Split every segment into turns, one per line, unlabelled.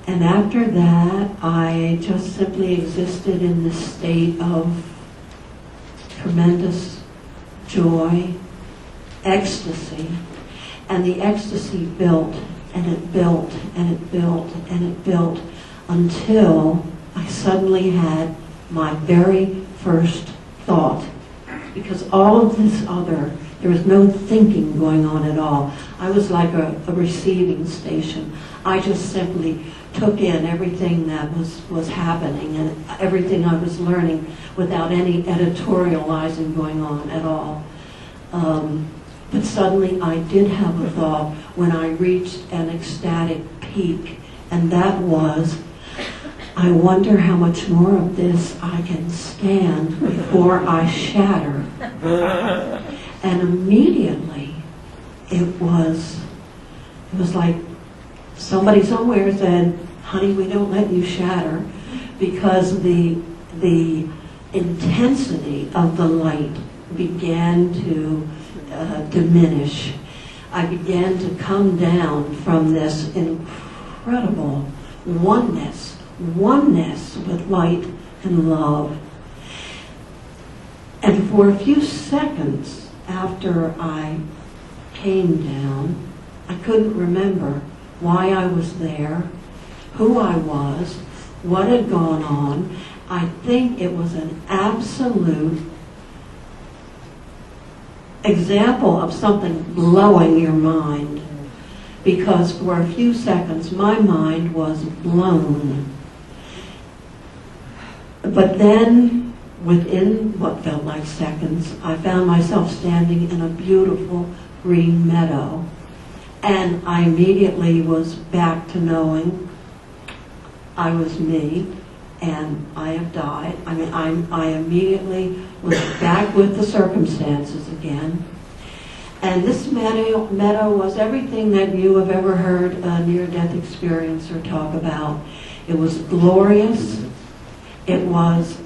And after that, I just simply existed in this state of tremendous joy, ecstasy, and the ecstasy built, and it built, and it built, and it built, until I suddenly had my very first thought. Because all of this other, there was no thinking going on at all. I was like a receiving station. I just simply took in everything that was happening and everything I was learning without any editorializing going on at all. But suddenly I did have a thought when I reached an ecstatic peak, and that was, I wonder how much more of this I can stand before I shatter. And immediately it was like somebody somewhere said, honey, we don't let you shatter, because the intensity of the light began to diminish. I began to come down from this incredible oneness with light and love. And for a few seconds after I came down, I couldn't remember why I was there, who I was, what had gone on. I think it was an absolute example of something blowing your mind, because for a few seconds my mind was blown. But then, within what felt like seconds, I found myself standing in a beautiful green meadow, and I immediately was back to knowing I was me, and I have died. I mean, I immediately was back with the circumstances again. And this meadow was everything that you have ever heard a near-death experiencer talk about. It was glorious. It was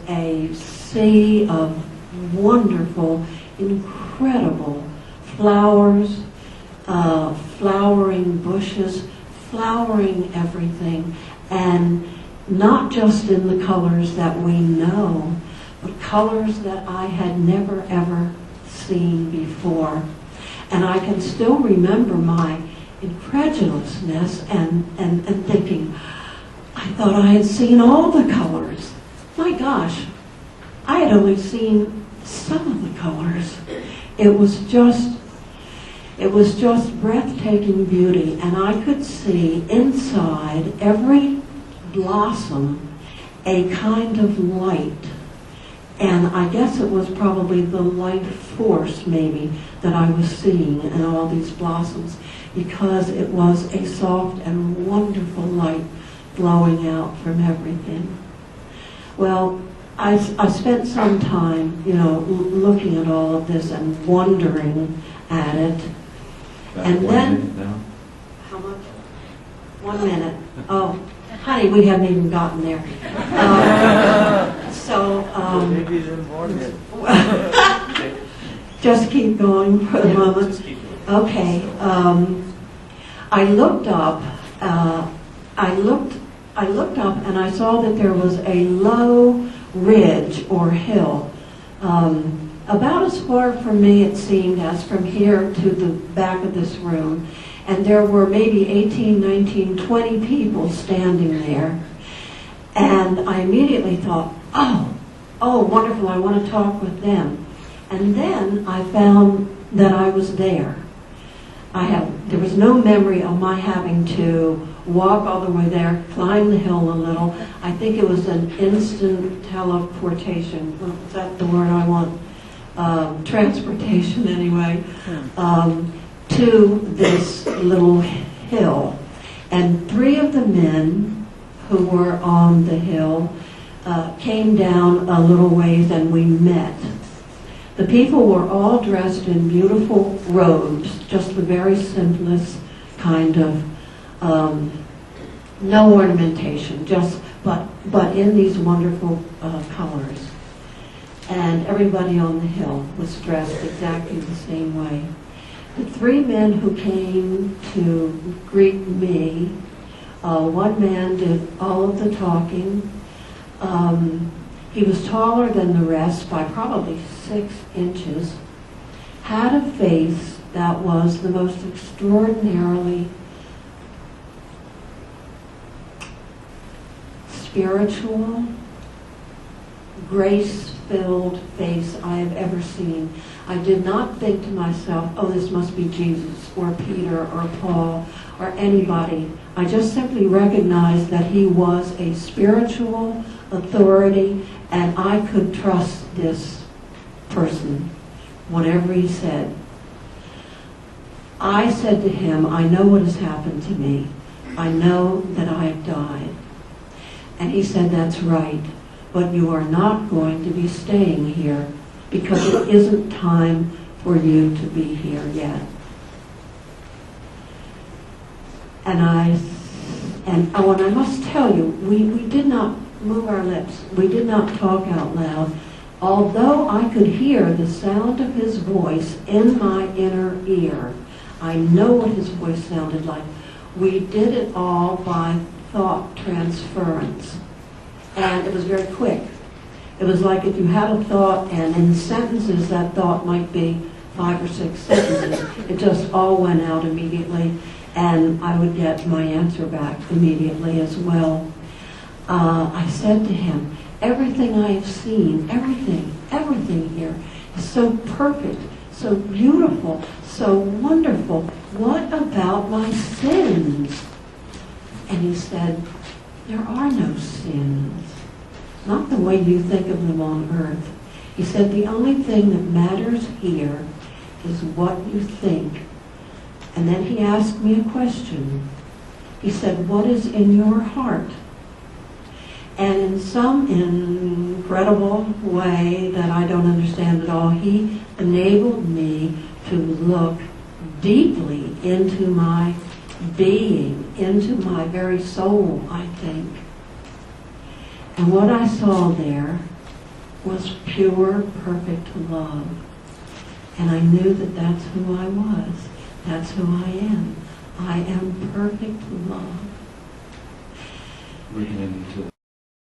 a sea of wonderful, incredible flowers, flowering bushes, flowering everything, and not just in the colors that we know, but colors that I had never ever seen before. And I can still remember my incredulousness and thinking, I thought I had seen all the colors. My gosh, I had only seen some of the colors. It was just breathtaking beauty, and I could see inside every blossom a kind of light. And I guess it was probably the light force, maybe, that I was seeing in all these blossoms, because it was a soft and wonderful light flowing out from everything. Well, I spent some time, looking at all of this and wondering at it. And then, how much? 1 minute. Oh, honey, we haven't even gotten there.
Maybe you didn't warn it.
Just keep going for the moment. Okay. I looked up. I looked up and I saw that there was a low ridge or hill, about as far from me, it seemed, as from here to the back of this room. And there were maybe 18, 19, 20 people standing there. And I immediately thought, oh, wonderful, I want to talk with them. And then I found that I was there. There was no memory of my having to walk all the way there, climb the hill a little. I think it was an instant teleportation. Well, is that the word I want? Transportation, anyway, to this little hill. And 3 of the men who were on the hill came down a little ways, and we met. The people were all dressed in beautiful robes, just the very simplest kind of, no ornamentation, but in these wonderful colors. And everybody on the hill was dressed exactly the same way. The 3 men who came to greet me One man did all of the talking. He was taller than the rest by probably 6 inches, had a face that was the most extraordinarily spiritual, grace-filled face I have ever seen. I did not think to myself, oh, this must be Jesus or Peter or Paul or anybody. I just simply recognized that he was a spiritual authority and I could trust this person, whatever he said. I said to him, I know what has happened to me. I know that I have died. And he said, that's right, but you are not going to be staying here because it isn't time for you to be here yet. And I must tell you, we did not move our lips. We did not talk out loud. Although I could hear the sound of his voice in my inner ear, I know what his voice sounded like. We did it all by thought transference. And it was very quick. It was like if you had a thought and in sentences that thought might be 5 or 6 sentences. It just all went out immediately and I would get my answer back immediately as well. I said to him, everything I have seen, everything here is so perfect, so beautiful, so wonderful. What about my sins? And he said, there are no sins. Not the way you think of them on earth. He said, the only thing that matters here is what you think. And then he asked me a question. He said, what is in your heart? And in some incredible way that I don't understand at all, he enabled me to look deeply into my being, into my very soul, I think. And what I saw there was pure, perfect love. And I knew that that's who I was. That's who I am. I am perfect love.
We're getting into